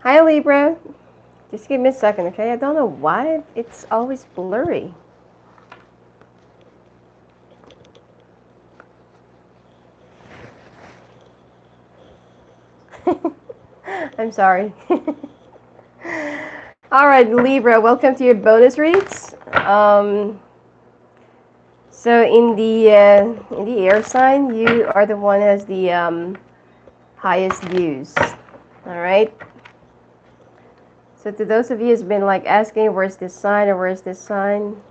Hi Libra. Just give me a second, okay? I don't know why it's always blurry. I'm sorry. All right, Libra, welcome to your bonus reads. So in the air sign, you are the one who has the highest views. All right. So to those of you who's been like asking, where's this sign or where's this sign?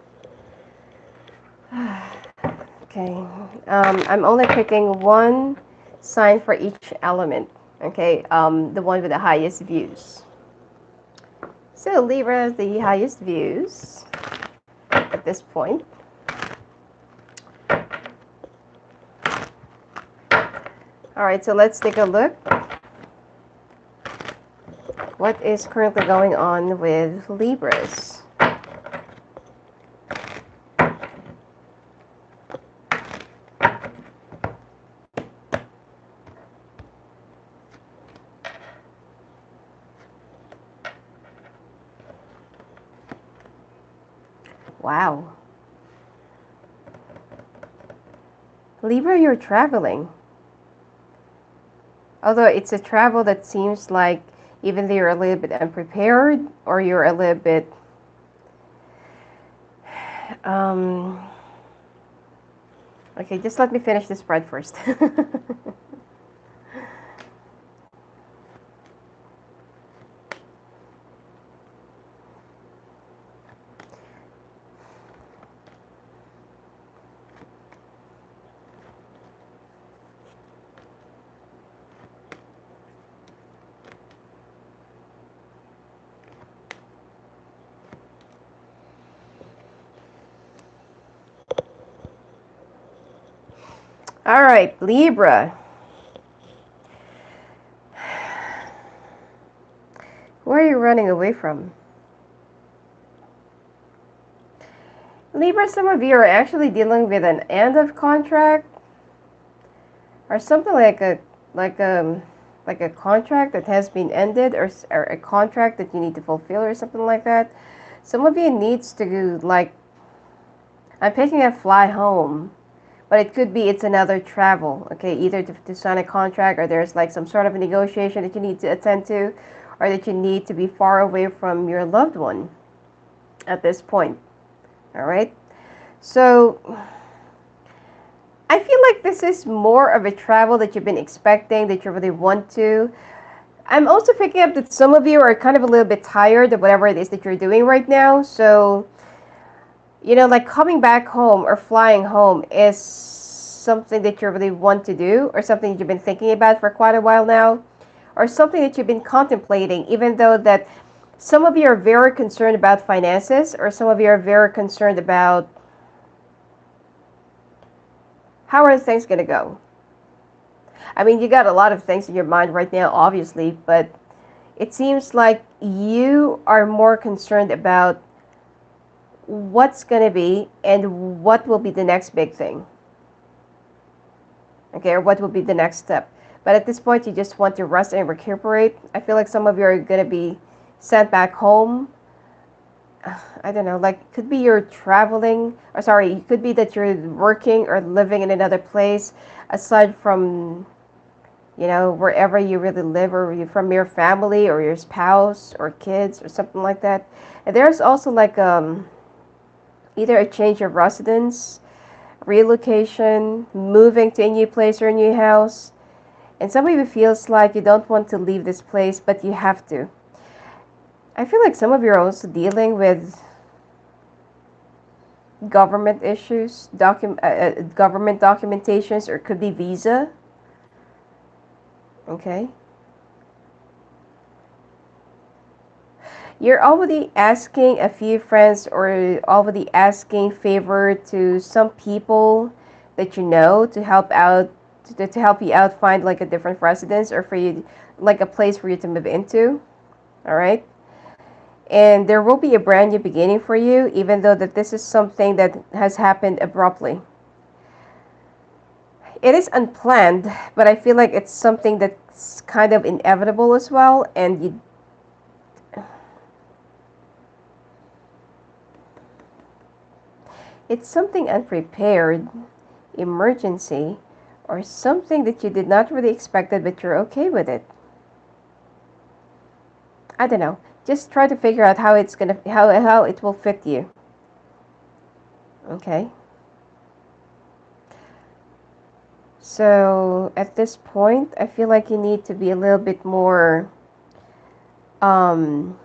Okay. I'm only picking one sign for each element. Okay. The one with the highest views. So Libra has the highest views at this point. All right. So let's take a look. What is currently going on with Libras? Wow. Libra, you're traveling. Although it's a travel that seems like even though you're a little bit unprepared or you're a little bit um okay, just let me finish the spread first. All right, Libra. Where are you running away from? Libra, some of you are actually dealing with an end of contract or something like a like a contract that has been ended or a contract that you need to fulfill or something like that. Some of you needs to like I'm picking a fly home, but it could be it's another travel. Okay, either to sign a contract or there's like some sort of a negotiation that you need to attend to, or that you need to be far away from your loved one at this point. All right. So I feel like this is more of a travel that you've been expecting, that you really want to. I'm also picking up that some of you are kind of a little bit tired of whatever it is that you're doing right now. So, like coming back home or flying home is something that you really want to do, or something that you've been thinking about for quite a while now, or something that you've been contemplating, even though that some of you are very concerned about finances, or some of you are very concerned about how are things going to go. I mean, you got a lot of things in your mind right now, obviously, but it seems like you are more concerned about what's going to be and what will be the next big thing. Okay, or what will be the next step. But at this point, you just want to rest and recuperate. I feel like some of you are going to be sent back home. I don't know, like, could be you're traveling, or sorry, it could be that you're working or living in another place aside from wherever you really live, or you from your family or your spouse or kids or something like that. And there's also like either a change of residence, relocation, moving to a new place or a new house. And some of you feels like you don't want to leave this place, but you have to. I feel like some of you are also dealing with government issues, government documentations, or could be visa. Okay. You're already asking a few friends or already asking favor to some people that you know to help out to help you out find like a different residence or for you like a place for you to move into. All right. And there will be a brand new beginning for you, even though that this is something that has happened abruptly. It is unplanned, but I feel like it's something that's kind of inevitable as well, and It's something unprepared, emergency, or something that you did not really expect it, but you're okay with it. I don't know. Just try to figure out how it's gonna how it will fit you. Okay. So at this point, I feel like you need to be a little bit more. Um,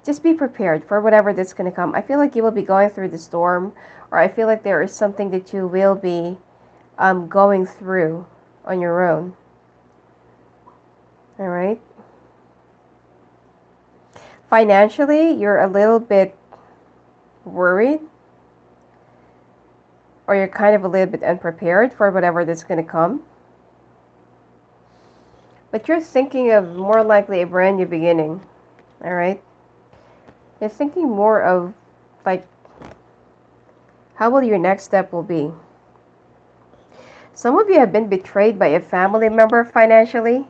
just be prepared for whatever that's gonna come. I feel like you will be going through the storm, or I feel like there is something that you will be going through on your own. All right. Financially, you're a little bit worried, or you're kind of a little bit unprepared for whatever that's going to come. But you're thinking of more likely a brand new beginning. All right. You're thinking more of like how will your next step will be. Some of you have been betrayed by a family member financially,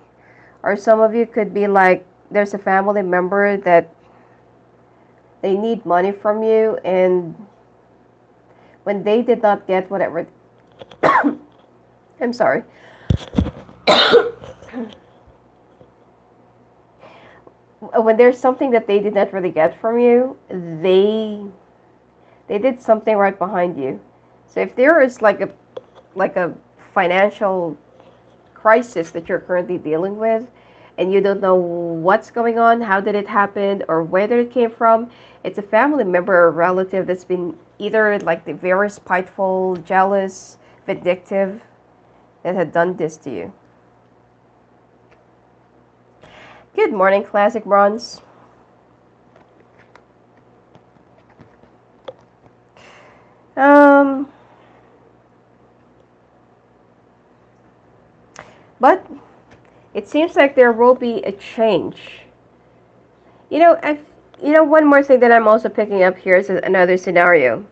or some of you could be like there's a family member that they need money from you, and when they did not get whatever I'm sorry. When there's something that they did not really get from you, they did something right behind you. So if there is like a financial crisis that you're currently dealing with, and you don't know what's going on, how did it happen, or where did it came from, it's a family member or relative that's been either like the very spiteful, jealous, vindictive that had done this to you. Good morning, Classic Bronze. But it seems like there will be a change. You know, one more thing that I'm also picking up here is another scenario.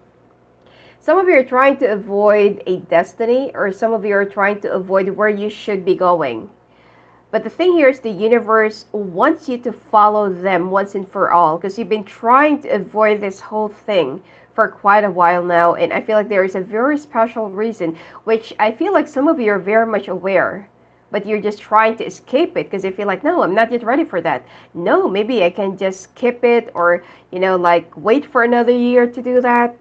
Some of you are trying to avoid a destiny, or some of you are trying to avoid where you should be going. But the thing here is the universe wants you to follow them once and for all, because you've been trying to avoid this whole thing for quite a while now, and I feel like there is a very special reason, which I feel like some of you are very much aware, but you're just trying to escape it because you feel like, no, I'm not yet ready for that. No, maybe I can just skip it, or, like wait for another year to do that.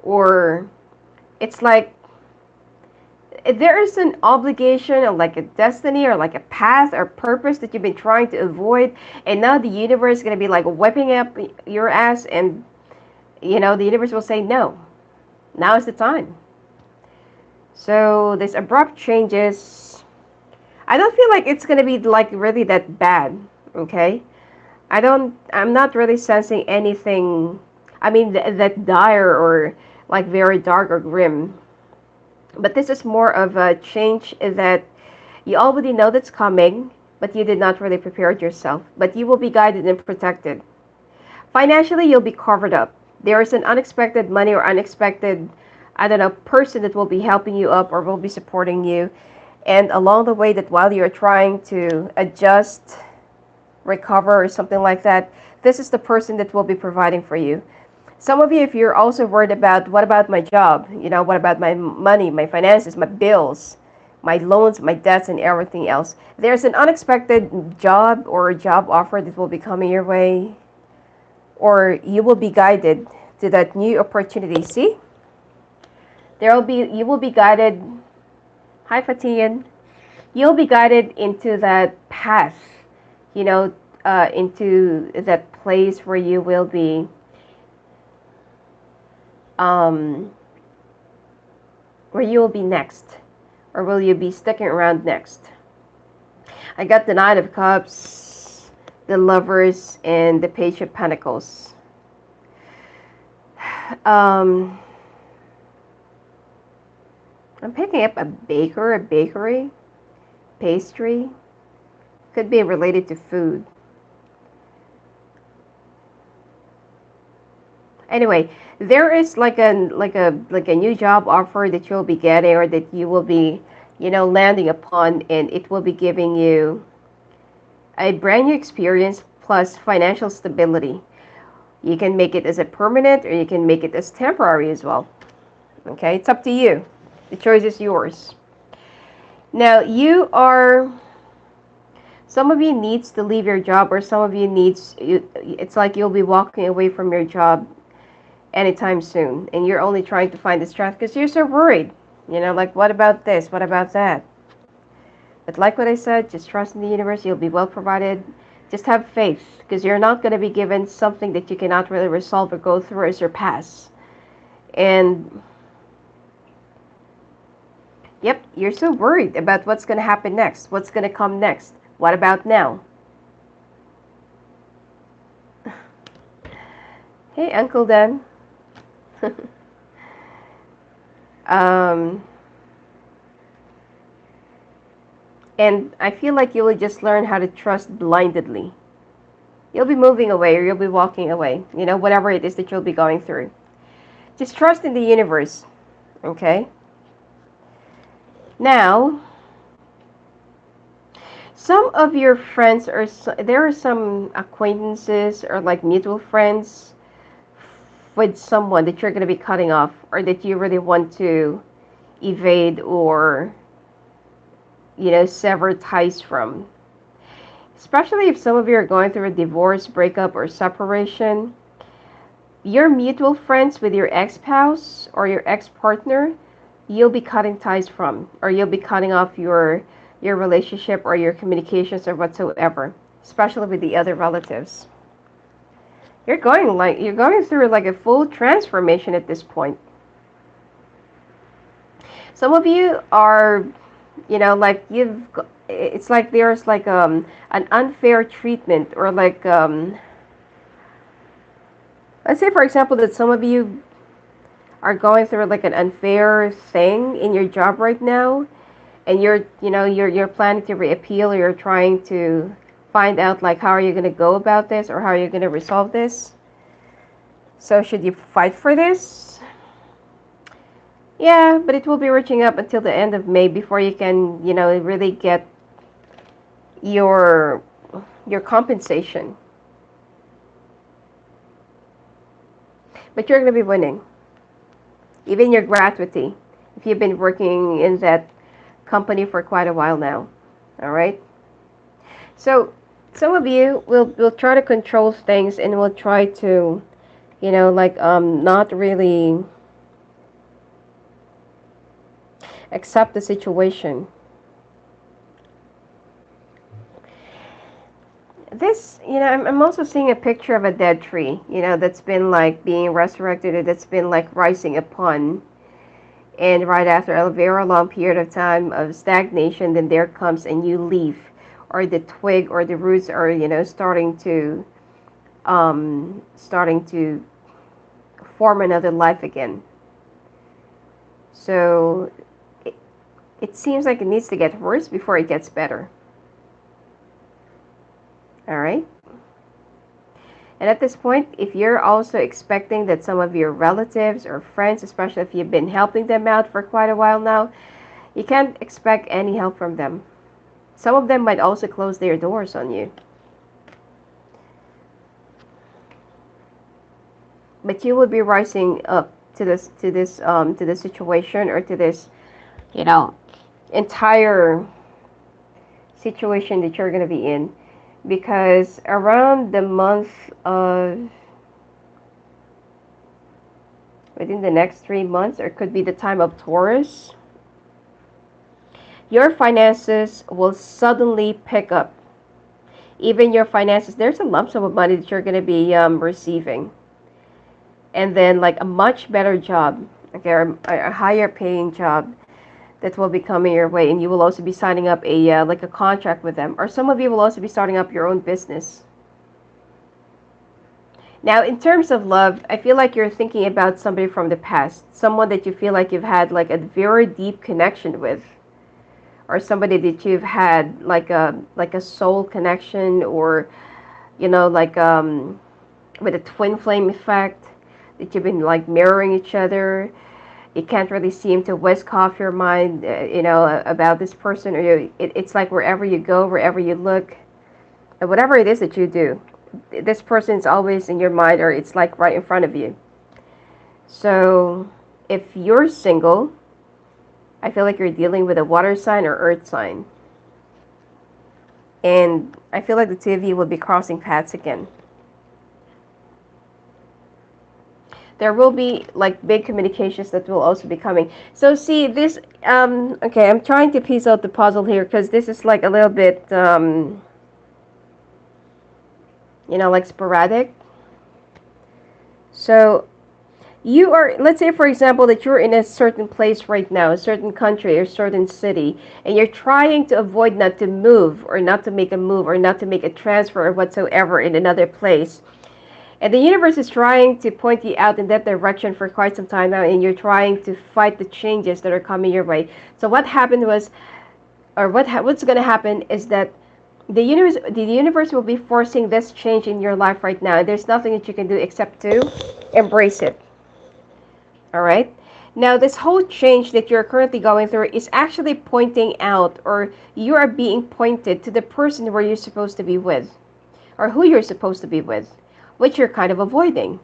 Or it's like there is an obligation or like a destiny or like a path or purpose that you've been trying to avoid, and now the universe is going to be like whipping up your ass, and the universe will say no, now is the time. So this abrupt changes, I don't feel like it's going to be like really that bad. Okay, I'm not really sensing anything, I mean, that dire or like very dark or grim. But this is more of a change that you already know that's coming, but you did not really prepare yourself. But you will be guided and protected. Financially, you'll be covered up. There is an unexpected money or unexpected, I don't know, person that will be helping you up or will be supporting you. And along the way, that while you're trying to adjust, recover, or something like that, this is the person that will be providing for you. Some of you, if you're also worried about what about my job, what about my money, my finances, my bills, my loans, my debts, and everything else, there's an unexpected job or job offer that will be coming your way, or you will be guided to that new opportunity. See, you will be guided. Hi, Fatian. You'll be guided into that path, into that place where you will be. Where you will be next, or will you be sticking around next? I got the Knight of Cups, the Lovers, and the Page of Pentacles. I'm picking up a bakery, pastry. Could be related to food. Anyway, there is like a new job offer that you'll be getting, or that you will be, landing upon, and it will be giving you a brand new experience plus financial stability. You can make it as a permanent, or you can make it as temporary as well. Okay, it's up to you. The choice is yours. Now, some of you needs to leave your job, or some of you it's like you'll be walking away from your job anytime soon, and you're only trying to find the strength because you're so worried. Like, what about this? What about that? But like what I said, just trust in the universe. You'll be well provided. Just have faith, because you're not going to be given something that you cannot really resolve or go through or surpass. And yep, you're so worried about what's going to happen next, what's going to come next. What about now? Hey, Uncle Dan. And I feel like you will just learn how to trust blindedly. You'll be moving away, or you'll be walking away, whatever it is that you'll be going through. Just trust in the universe, okay? Now, some of your friends, there are some acquaintances or like mutual friends with someone that you're going to be cutting off, or that you really want to evade or sever ties from. Especially if some of you are going through a divorce, breakup, or separation. Your mutual friends with your ex-spouse or your ex-partner, you'll be cutting ties from, or you'll be cutting off your relationship or your communications or whatsoever, especially with the other relatives. You're going through like a full transformation at this point. Some of you are, like it's like there's like an unfair treatment, or like let's say, for example, that some of you are going through like an unfair thing in your job right now, and you're planning to reappeal, or you're trying to find out like how are you going to go about this, or how are you going to resolve this. So should you fight for this? Yeah, but it will be reaching up until the end of May before you can, really get your compensation. But you're going to be winning. Even your gratuity, if you've been working in that company for quite a while now. All right? So some of you will try to control things, and will try to, not really accept the situation. This, I'm also seeing a picture of a dead tree, that's been like being resurrected, or that's been like rising upon. And right after a very long period of time of stagnation, then there comes a new leaf, or the twig or the roots are, starting to form another life again. So it seems like it needs to get worse before it gets better. All right? And at this point, if you're also expecting that some of your relatives or friends, especially if you've been helping them out for quite a while now, you can't expect any help from them. Some of them might also close their doors on you. But you will be rising up to this situation, or to this, entire situation that you're going to be in. Because around the month of, within the next 3 months, or it could be the time of Taurus, your finances will suddenly pick up. Even your finances, there's a lump sum of money that you're going to be receiving. And then like a much better job, okay, or a higher paying job that will be coming your way, and you will also be signing up like a contract with them, or some of you will also be starting up your own business. Now, in terms of love, I feel like you're thinking about somebody from the past, someone that you feel like you've had like a very deep connection with, or somebody that you've had like a soul connection, or like with a twin flame effect, that you've been like mirroring each other. You can't really seem to whisk off your mind, about this person, or it's like wherever you go, wherever you look, whatever it is that you do, this person's always in your mind, or it's like right in front of you. So if you're single, I feel like you're dealing with a water sign or earth sign. And I feel like the two of you will be crossing paths again. There will be like big communications that will also be coming. So see this, okay, I'm trying to piece out the puzzle here because this is like a little bit, like sporadic. So you are, let's say for example that you're in a certain place right now, a certain country or certain city, and you're trying to avoid not to move or not to make a move or not to make a transfer or whatsoever in another place. And the universe is trying to point you out in that direction for quite some time now, and you're trying to fight the changes that are coming your way. So what happened was, or what's going to happen is that the universe will be forcing this change in your life right now. And there's nothing that you can do except to embrace it. All right. Now, this whole change that you're currently going through is actually pointing out, or you are being pointed to the person where you're supposed to be with, or who you're supposed to be with, which you're kind of avoiding.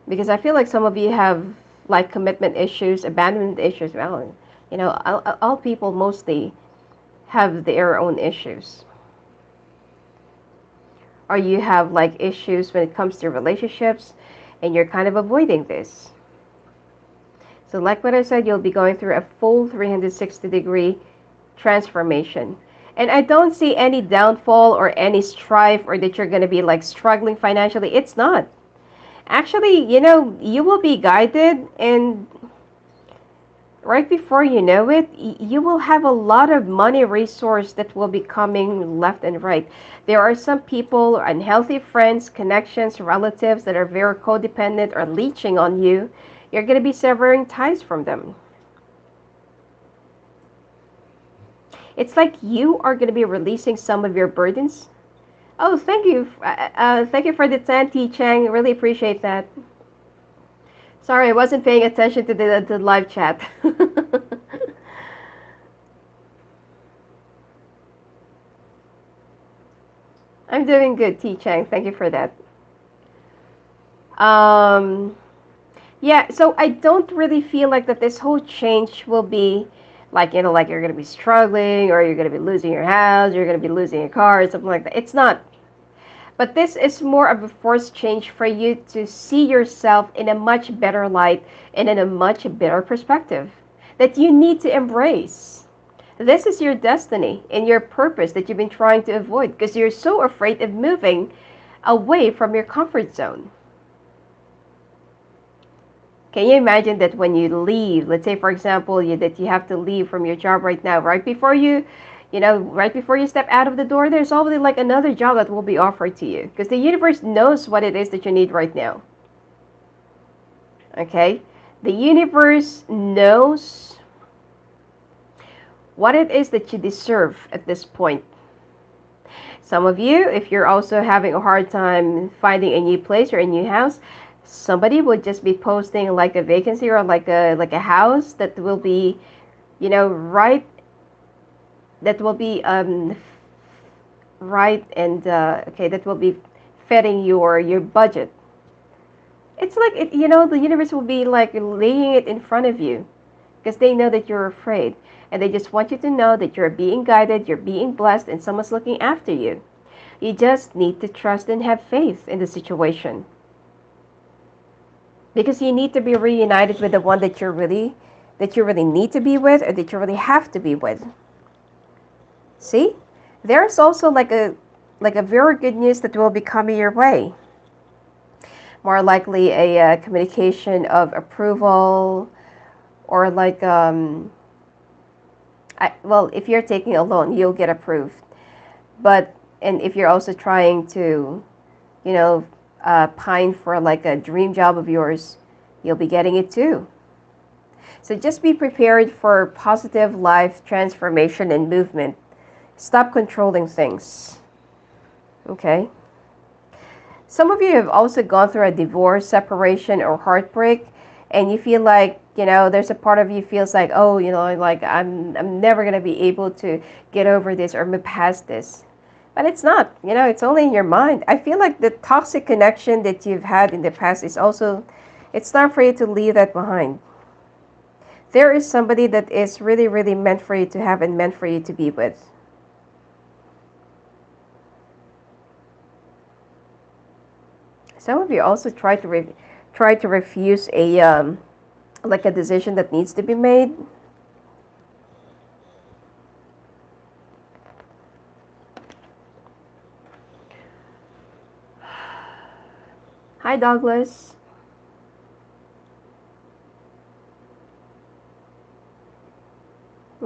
Because I feel like some of you have like commitment issues, abandonment issues. Well, all people mostly have their own issues. Or you have like issues when it comes to relationships, and you're kind of avoiding this. So like what I said, you'll be going through a full 360-degree transformation. And I don't see any downfall or any strife or that you're going to be like struggling financially. It's not. Actually, you will be guided, and right before you know it, you will have a lot of money resource that will be coming left and right. There are some people, unhealthy friends, connections, relatives that are very codependent or leeching on you. You're going to be severing ties from them. It's like you are going to be releasing some of your burdens. Oh, thank you. Thank you for the 10, T. Chang. Really appreciate that. Sorry, I wasn't paying attention to the live chat. I'm doing good, T. Chang. Thank you for that. Yeah, so I don't really feel like that this whole change will be like, like you're going to be struggling, or you're going to be losing your house, you're going to be losing your car, or something like that. It's not. But this is more of a forced change for you to see yourself in a much better light and in a much better perspective that you need to embrace. This is your destiny and your purpose that you've been trying to avoid because you're so afraid of moving away from your comfort zone. Can you imagine that when you leave, let's say for example, that you have to leave from your job right now, right before you step out of the door, there's already like another job that will be offered to you because the universe knows what it is that you need right now. Okay? The universe knows what it is that you deserve at this point. Some of you, if you're also having a hard time finding a new place or a new house, somebody would just be posting like a vacancy or like a house that will be, right, that will be right, and okay, that will be fitting your budget. It's like the universe will be like laying it in front of you because they know that you're afraid, and they just want you to know that you're being guided, you're being blessed, and someone's looking after you. You just need to trust and have faith in the situation. Because you need to be reunited with the one that you really need to be with, or that you really have to be with. See? There's also like a very good news that will be coming your way. More likely a communication of approval, or like if you're taking a loan, you'll get approved. And if you're also trying to, pine for like a dream job of yours, you'll be getting it too. So just be prepared for positive life transformation and movement. Stop controlling things. Okay? Some of you have also gone through a divorce, separation, or heartbreak, and you feel like, there's a part of you feels like, like I'm never going to be able to get over this or move past this. But it's not, you know, it's only in your mind. I feel like the toxic connection that you've had in the past is also, it's time for you to leave that behind. There is somebody that is really, really meant for you to have and meant for you to be with. Some of you also try to refuse a like a decision that needs to be made. Hi, Douglas.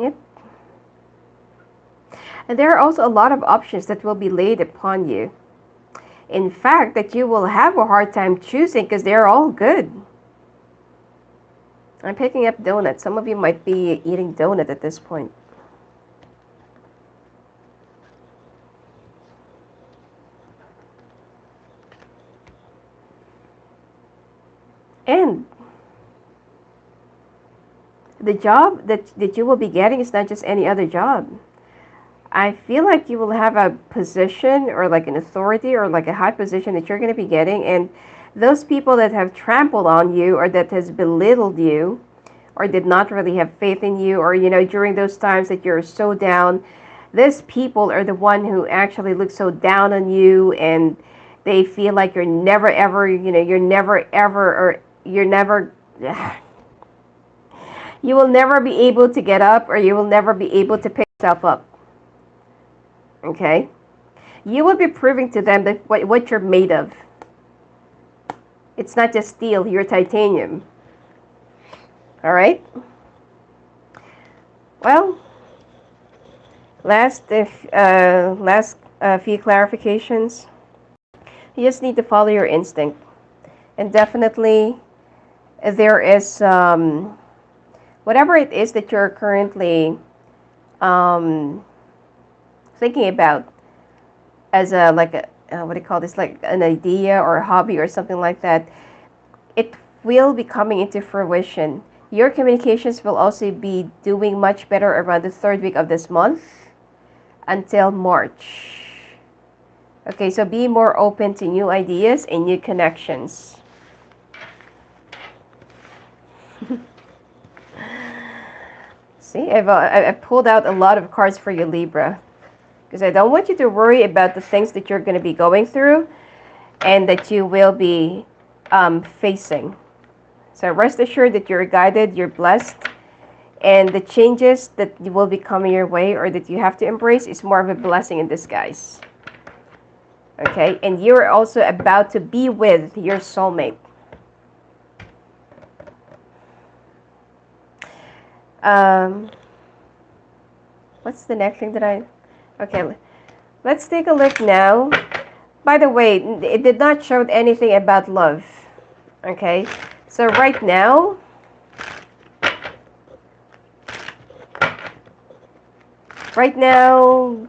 Yep. And there are also a lot of options that will be laid upon you. In fact, that you will have a hard time choosing because they're all good. I'm picking up donuts. Some of you might be eating donut at this point. And the job that you will be getting is not just any other job. I feel like you will have a position or like an authority or like a high position that you're going to be getting, and those people that have trampled on you or that has belittled you or did not really have faith in you, or you know, during those times that you're so down, these people are the one who actually look so down on you, and they feel like you're never ever, you know, you're never ever, or you're never you will never be able to get up, or you will never be able to pick yourself up. Okay? You will be proving to them that what you're made of. It's not just steel, you're titanium. All right? Well, last few clarifications. You just need to follow your instinct. And definitely, there is whatever it is that you're currently thinking about as a like a what do you call this, like an idea or a hobby or something like that, it will be coming into fruition. Your communications will also be doing much better around the third week of this month until March. Okay, so be more open to new ideas and new connections. See, I've pulled out a lot of cards for you, Libra, because I don't want you to worry about the things that you're going to be going through and that you will be facing. So rest assured that you're guided, you're blessed, and the changes that will be coming your way or that you have to embrace is more of a blessing in disguise. Okay, and you're also about to be with your soulmate. What's the next thing that okay, let's take a look now. By the way, it did not show anything about love. Okay, so right now,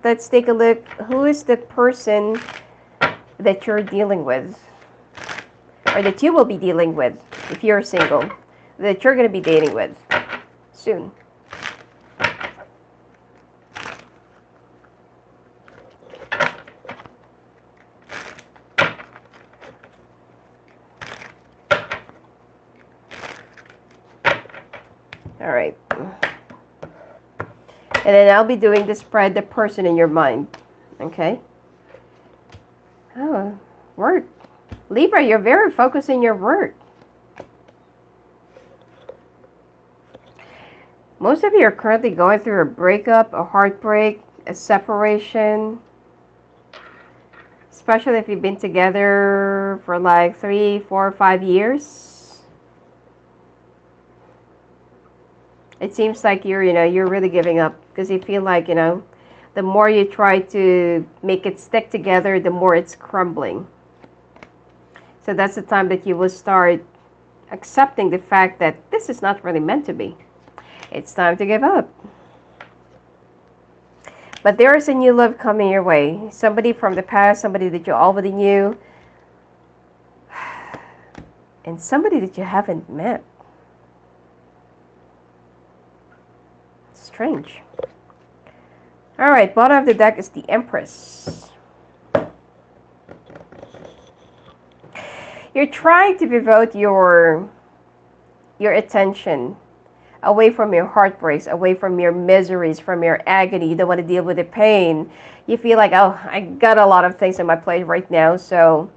let's take a look. Who is the person that you're dealing with, or that you will be dealing with if you're single, that you're going to be dating with soon? All right. And then I'll be doing the spread, the person in your mind. Okay? Oh, work. Libra, you're very focused in your work. Most of you are currently going through a breakup, a heartbreak, a separation. Especially if you've been together for like 3, 4, 5 years. It seems like you're really giving up because you feel like, the more you try to make it stick together, the more it's crumbling. So that's the time that you will start accepting the fact that this is not really meant to be. It's time to give up. But there is a new love coming your way. Somebody from the past, somebody that you already knew, and somebody that you haven't met. Strange. All right, bottom of the deck is the Empress. You're trying to devote your attention away from your heartbreaks, away from your miseries, from your agony. You don't want to deal with the pain. You feel like, oh, I got a lot of things on my plate right now, so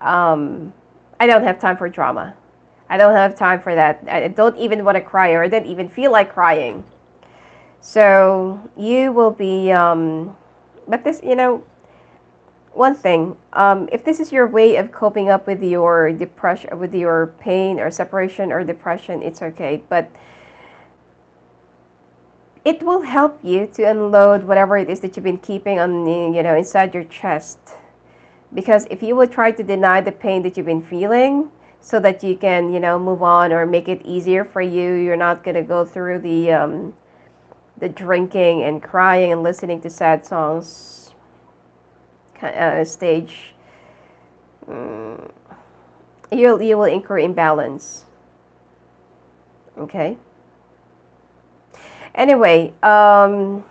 I don't have time for drama. I don't have time for that. I don't even want to cry, or I don't even feel like crying. So you will be, but this, one thing, if this is your way of coping up with your depression, with your pain or separation or depression, it's okay. But it will help you to unload whatever it is that you've been keeping on, inside your chest. Because if you would try to deny the pain that you've been feeling so that you can, move on or make it easier for you, you're not going to go through the drinking and crying and listening to sad songs stage. You will incur imbalance. Okay. Anyway, some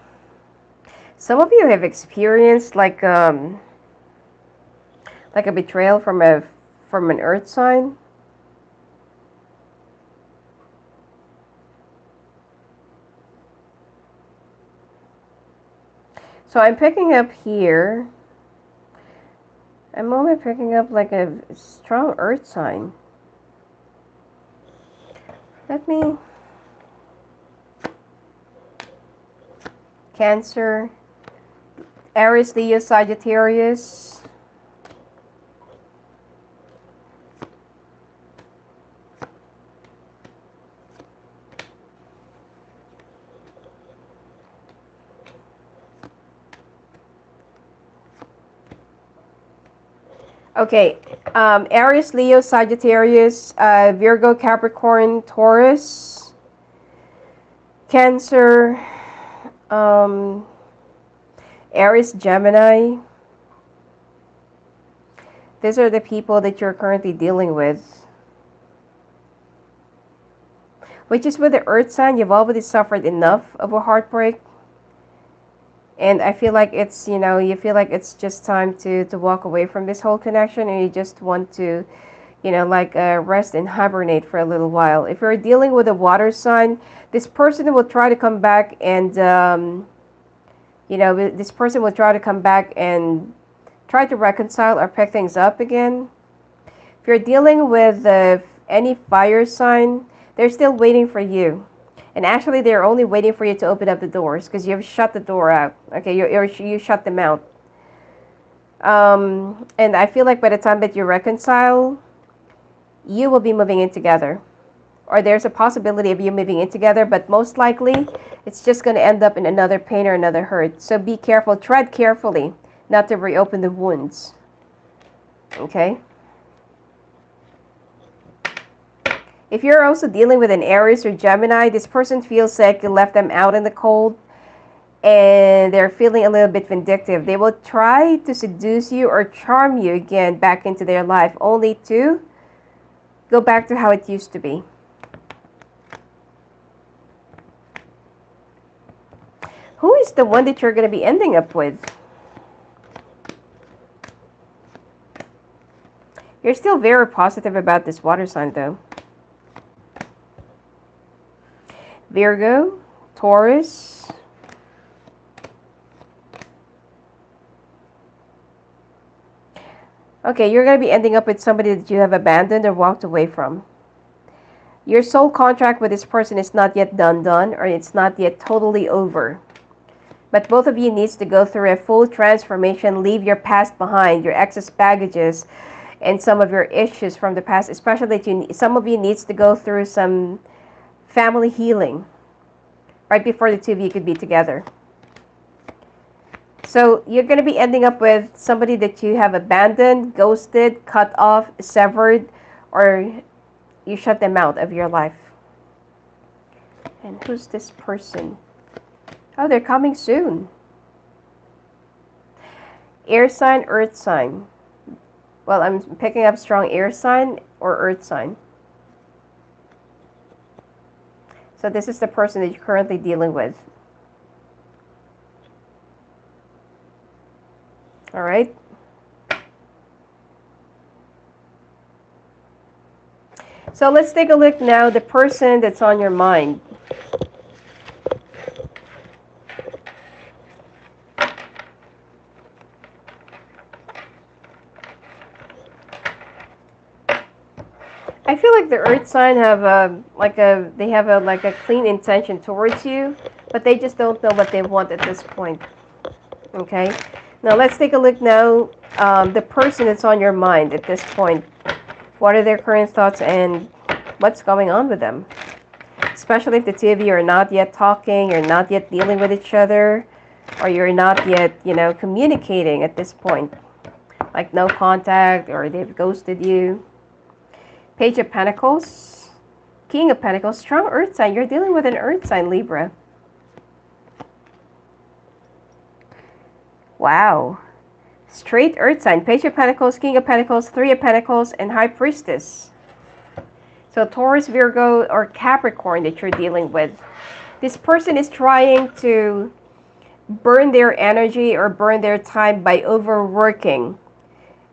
of you have experienced like a betrayal from an earth sign. So I'm picking up here. I'm only picking up like a strong earth sign. Let me... Cancer, Aries, Leo, Sagittarius. Okay, Aries, Leo, Sagittarius, Virgo, Capricorn, Taurus, Cancer, Aries, Gemini. These are the people that you're currently dealing with. Which is with the earth sign, you've already suffered enough of a heartbreak. And I feel like it's, you feel like it's just time to walk away from this whole connection, and you just want to, rest and hibernate for a little while. If you're dealing with a water sign, this person will try to come back and, this person will try to come back and try to reconcile or pick things up again. If you're dealing with any fire sign, they're still waiting for you. And actually, they're only waiting for you to open up the doors because you've shut the door out. Okay, you shut them out. And I feel like by the time that you reconcile, you will be moving in together. Or there's a possibility of you moving in together, but most likely, it's just going to end up in another pain or another hurt. So be careful. Tread carefully not to reopen the wounds. Okay? If you're also dealing with an Aries or Gemini, this person feels like you left them out in the cold and they're feeling a little bit vindictive. They will try to seduce you or charm you again back into their life, only to go back to how it used to be. Who is the one that you're going to be ending up with? You're still very positive about this water sign, though. Virgo, Taurus, okay, you're going to be ending up with somebody that you have abandoned or walked away from. Your soul contract with this person is not yet done, or it's not yet totally over. But both of you needs to go through a full transformation, leave your past behind, your excess baggages, and some of your issues from the past, especially some of you needs to go through some family healing right before the two of you could be together. So you're going to be ending up with somebody that you have abandoned, ghosted, cut off, severed, or you shut them out of your life. And who's this person? Oh, they're coming soon. Air sign, earth sign. Well, I'm picking up strong air sign or earth sign. So this is the person that you're currently dealing with. All right. So let's take a look now, the person that's on your mind. I feel like the earth sign have they have a clean intention towards you, but they just don't know what they want at this point. Okay. Now let's take a look now, the person that's on your mind at this point. What are their current thoughts and what's going on with them? Especially if the two of you are not yet talking, you're not yet dealing with each other, or you're not yet, communicating at this point. Like no contact, or they've ghosted you. Page of Pentacles, King of Pentacles, strong earth sign. You're dealing with an earth sign, Libra. Wow. Straight earth sign. Page of Pentacles, King of Pentacles, Three of Pentacles, and High Priestess. So Taurus, Virgo, or Capricorn that you're dealing with. This person is trying to burn their energy or burn their time by overworking.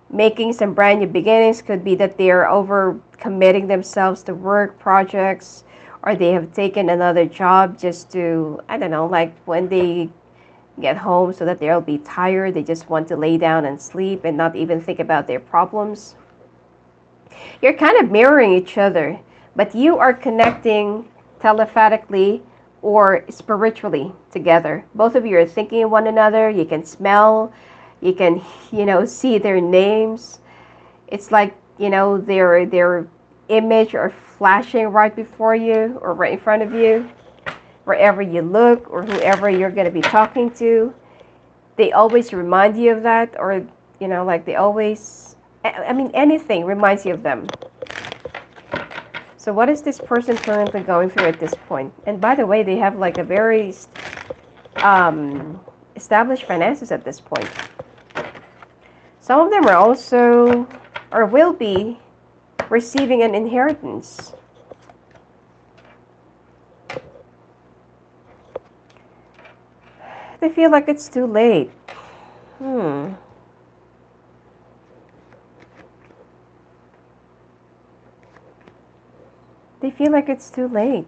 Making some brand new beginnings. Could be that they are over committing themselves to work projects, or they have taken another job just to, I don't know, like when they get home so that they'll be tired, they just want to lay down and sleep and not even think about their problems. You're kind of mirroring each other, but you are connecting telepathically or spiritually together. Both of you are thinking of one another. You can smell, you can, see their names. It's like, their image are flashing right before you or right in front of you. Wherever you look or whoever you're going to be talking to, they always remind you of that, or, like they always, anything reminds you of them. So what is this person currently going through at this point? And by the way, they have like a very established finances at this point. Some of them are also, or will be, receiving an inheritance. They feel like it's too late. They feel like it's too late.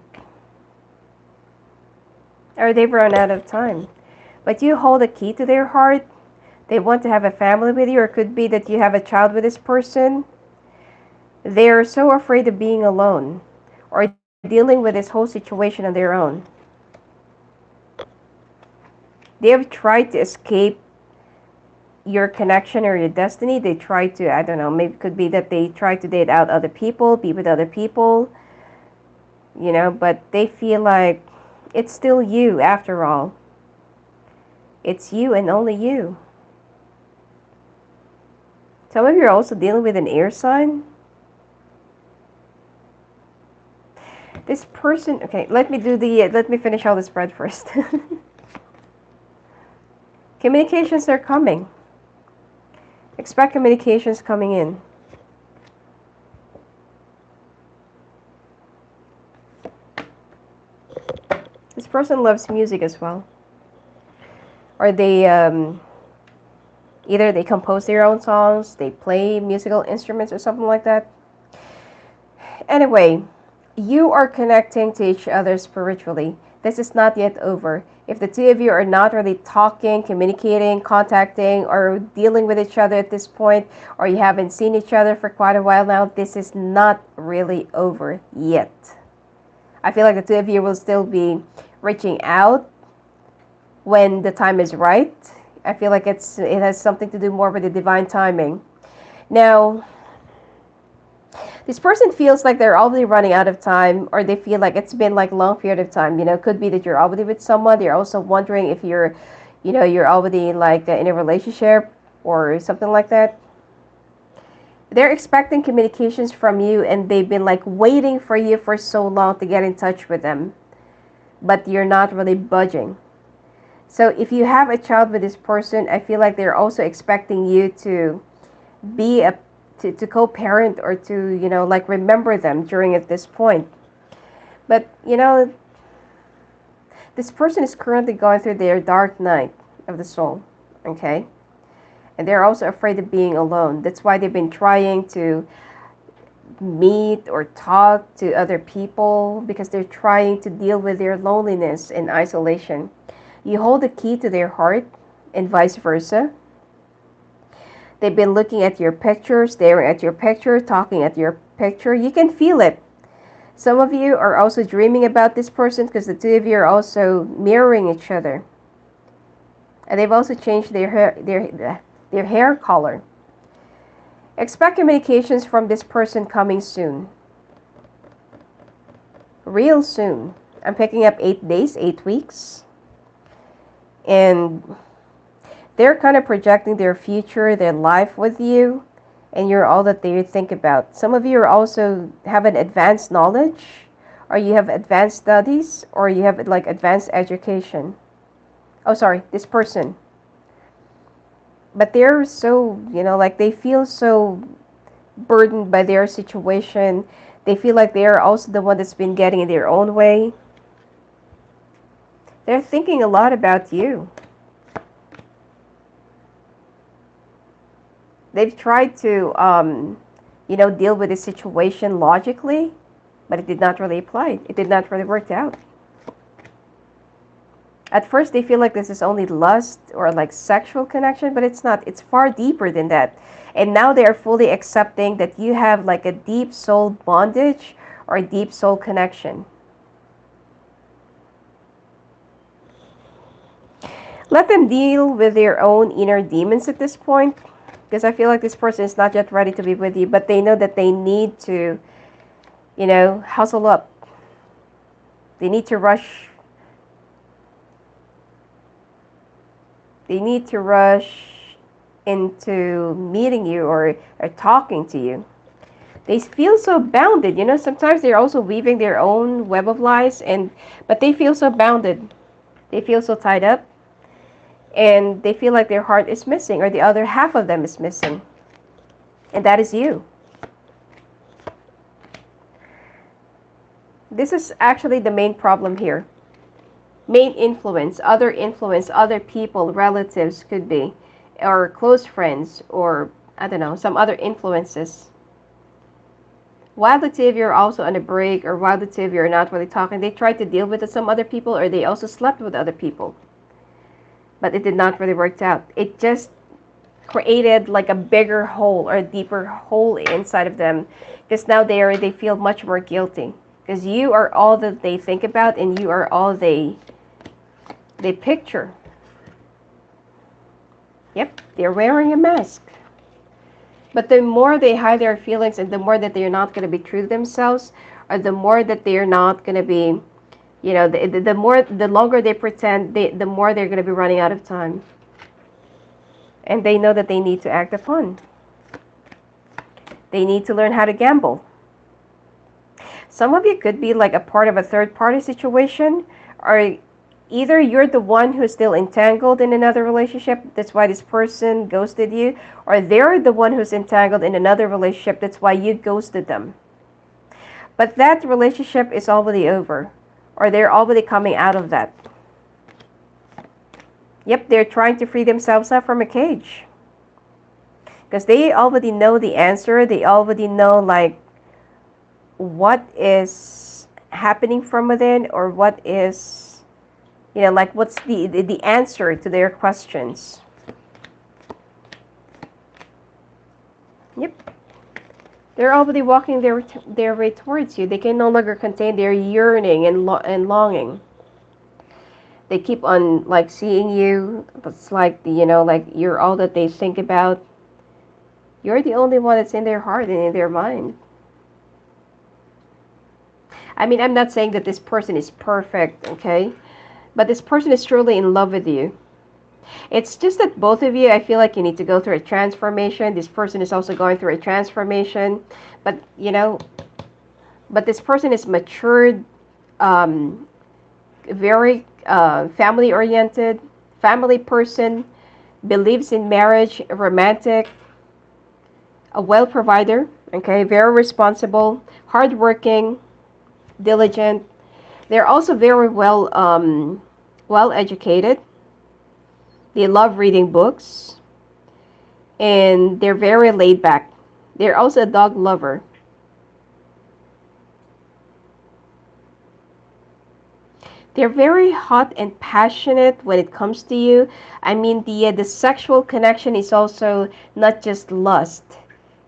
Or they've run out of time. But you hold a key to their heart. They want to have a family with you, or it could be that you have a child with this person. They're so afraid of being alone or dealing with this whole situation on their own. They have tried to escape your connection or your destiny. They try to, I don't know, maybe it could be that they try to date out other people, be with other people, but they feel like it's still you after all. It's you and only you. Some of you are also dealing with an air sign. This person, okay, let me finish all the spread first. Communications are coming. Expect communications coming in. This person loves music as well. Or they, either they compose their own songs, they play musical instruments or something like that. Anyway, you are connecting to each other spiritually. This is not yet over. If the two of you are not really talking, communicating, contacting, or dealing with each other at this point, or you haven't seen each other for quite a while now, this is not really over yet. I feel like the two of you will still be reaching out when the time is right. I feel like it has something to do more with the divine timing. Now, this person feels like they're already running out of time, or they feel like it's been like a long period of time. Could be that you're already with someone. They're also wondering if you're already like in a relationship or something like that. They're expecting communications from you, and they've been like waiting for you for so long to get in touch with them, but you're not really budging. So if you have a child with this person, I feel like they're also expecting you to be to co-parent, or to, like remember them during at this point. But, this person is currently going through their dark night of the soul, okay? And they're also afraid of being alone. That's why they've been trying to meet or talk to other people, because they're trying to deal with their loneliness and isolation. You hold the key to their heart and vice versa. They've been looking at your picture, staring at your picture, talking at your picture. You can feel it. Some of you are also dreaming about this person because the two of you are also mirroring each other. And they've also changed their hair color. Expect communications from this person coming soon. Real soon. I'm picking up 8 days, 8 weeks. And they're kind of projecting their future, their life with you, and you're all that they think about. Some of you are also have an advanced knowledge, or you have advanced studies, or you have like advanced education. Oh, sorry, this person. But they're so, like they feel so burdened by their situation. They feel like they're also the one that's been getting in their own way. They're thinking a lot about you. They've tried to, deal with the situation logically, but it did not really apply. It did not really work out. At first, they feel like this is only lust or like sexual connection, but it's not. It's far deeper than that. And now they are fully accepting that you have like a deep soul bondage or a deep soul connection. Let them deal with their own inner demons at this point, because I feel like this person is not yet ready to be with you, but they know that they need to, hustle up. They need to rush. They need to rush into meeting you or talking to you. They feel so bounded. Sometimes they're also weaving their own web of lies, but they feel so bounded. They feel so tied up. And they feel like their heart is missing, or the other half of them is missing. And that is you. This is actually the main problem here. Main influence, other people, relatives could be, or close friends, or I don't know, some other influences. While the two of you are also on a break, or while the two of you are not really talking, they tried to deal with some other people, or they also slept with other people. But it did not really work out. It just created like a bigger hole or a deeper hole inside of them, because now they feel much more guilty, because you are all that they think about, and you are all they picture. Yep, they're wearing a mask. But the more they hide their feelings, and the more that they're not going to be true to themselves, or the more that they're not going to be, the longer they pretend, the more they're going to be running out of time. And they know that they need to act upon. They need to learn how to gamble. Some of you could be like a part of a third-party situation, or either you're the one who's still entangled in another relationship, that's why this person ghosted you, or they're the one who's entangled in another relationship, that's why you ghosted them. But that relationship is already over, or they're already coming out of that. Yep, they're trying to free themselves up from a cage. Because they already know the answer. They already know like what is happening from within, or what is, like what's the answer to their questions. Yep. They're already walking their way towards you. They can no longer contain their yearning and longing. They keep on like seeing you. It's like like you're all that they think about. You're the only one that's in their heart and in their mind. I mean, I'm not saying that this person is perfect, okay? But this person is truly in love with you. It's just that both of you, I feel like you need to go through a transformation. This person is also going through a transformation. But, but this person is matured, very family-oriented, family person, believes in marriage, romantic, a well-provider, okay, very responsible, hardworking, diligent. They're also very well educated. They love reading books. And they're very laid back. They're also a dog lover. They're very hot and passionate when it comes to you. I mean, the sexual connection is also not just lust.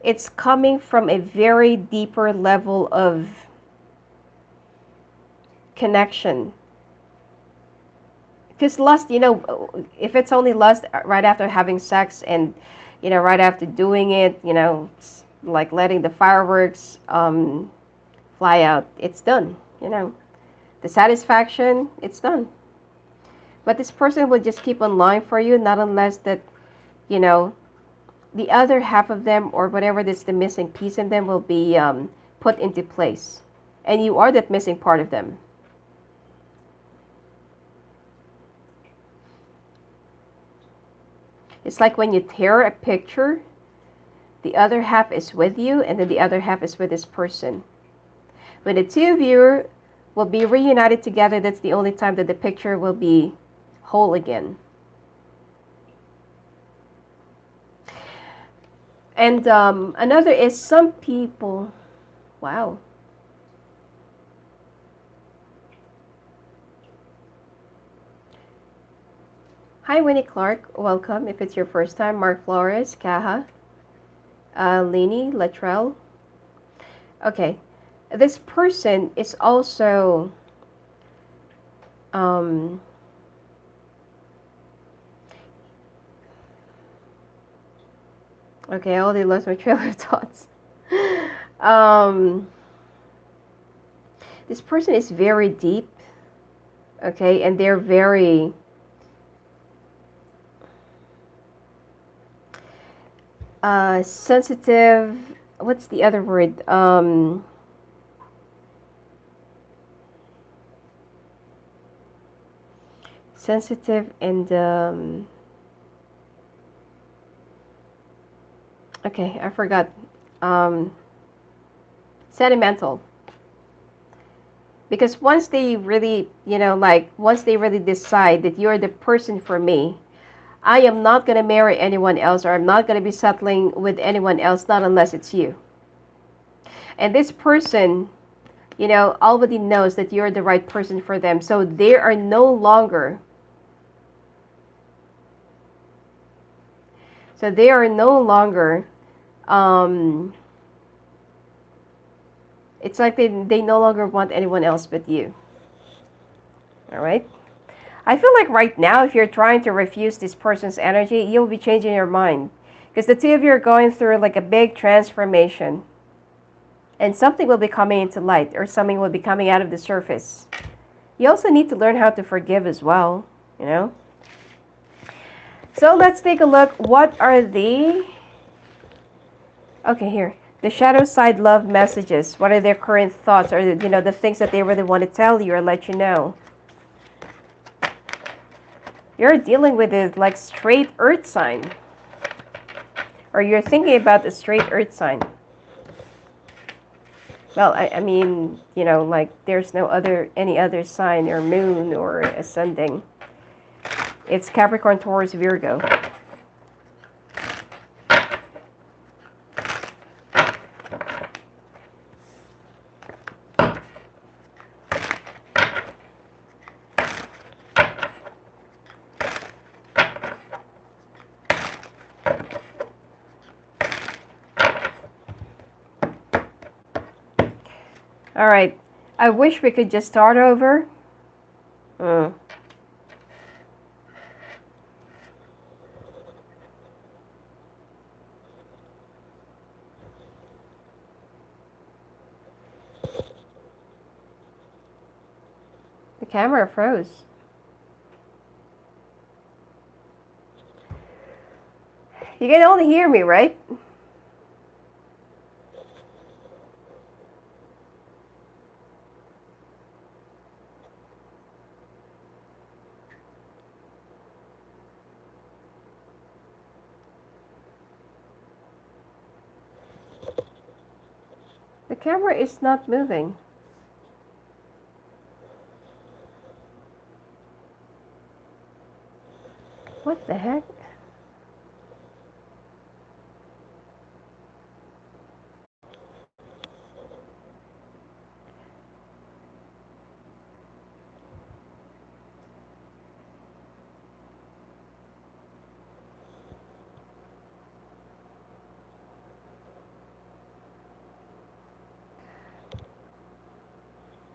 It's coming from a very deeper level of connection. Because lust, if it's only lust right after having sex and, right after doing it, it's like letting the fireworks fly out, it's done, The satisfaction, it's done. But this person will just keep on lying for you, not unless that, you know, the other half of them or whatever that's the missing piece in them will be put into place. And you are that missing part of them. It's like when you tear a picture, the other half is with you and then the other half is with this person. When the two of you will be reunited together, that's the only time that the picture will be whole again. And another is some people, wow. Hi, Winnie Clark. Welcome. If it's your first time, Mark Flores, Kaha, Leni, Latrell. Okay. This person is also okay, I already lost my trail of thoughts. This person is very deep, okay, and they're very sensitive. What's the other word? Sensitive and okay, I forgot. Sentimental. Because once they really, once they really decide that you're the person for me, I am not going to marry anyone else, or I'm not going to be settling with anyone else, not unless it's you. And this person, already knows that you're the right person for them. So they are no longer, it's like they no longer want anyone else but you. All right? I feel like right now, if you're trying to refuse this person's energy, you'll be changing your mind. Because the two of you are going through like a big transformation. And something will be coming into light, or something will be coming out of the surface. You also need to learn how to forgive as well, So let's take a look. What are the... Okay, here. The shadow side love messages. What are their current thoughts, or, the things that they really want to tell you or let you know? You're dealing with it like straight earth sign. Or you're thinking about a straight earth sign. Well, I mean, like there's no any other sign or moon or ascending. It's Capricorn, Taurus, Virgo. All right. I wish we could just start over. The camera froze. You can only hear me, right? The camera is not moving.